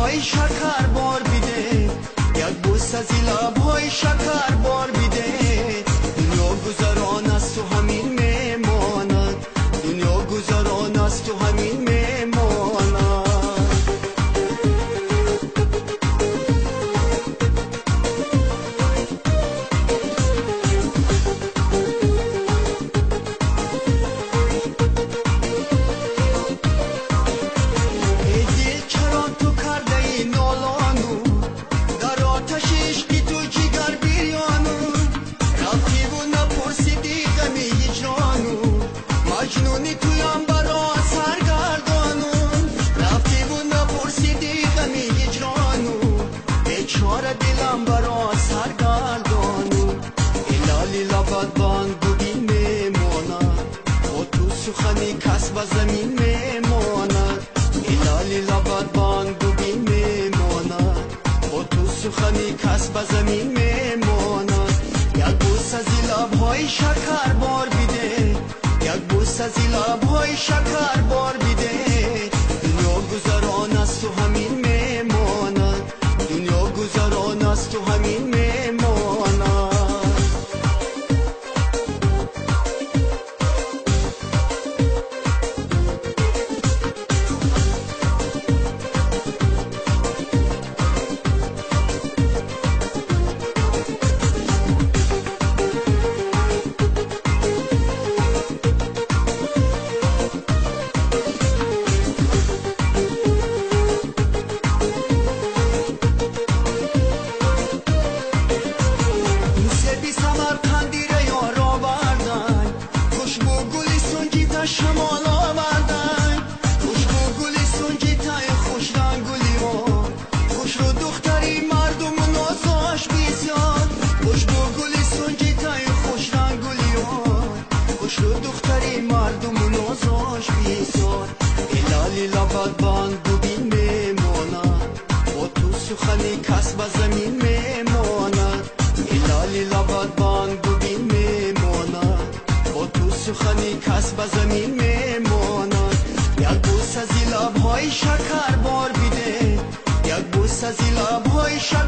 لبهای شکر بار بیده، یک بوس از این لبهای شکر بار بیده. دنیا گذران است تو همین میماند، دنیا گذران است تو همین میماند. مجنونی تویم برا سرگردانون، رفتی و نپرسیدی غمی هجرانون، بیچاره دلم برا سرگردانون. ایلالی لبت بان بودین میماند، و تو سخنی کس به زمین میماند. ایلالی لبت بان بودین میماند، و تو سخنی کس به زمین میماند. یک بوس از این لبهای شکر بار بیده، یک بوس از این لبهای شکر بار بیده. دنیا گذران است تو همین میماند، دنیا گذران است تو همین میماند. شمال آوردن خوشبو گلی سنجیتای خوش رنگ گلیوان، خوش رو دختری مردم نازاش بسیار. خوشبو گلی سنجیتای خوش رنگ گلیوان، خوش رو دختری مردم نازاش بسیار. ایلالی لبت بان بودین میماند، و تو سخنی کس به زمین میماند. ایلالی لبت بان بودین میماند، و تو سخنی کس به زمین میماند. یک بوس از این لبهای شکر بار بیده، یک بوس از این لبهای شکر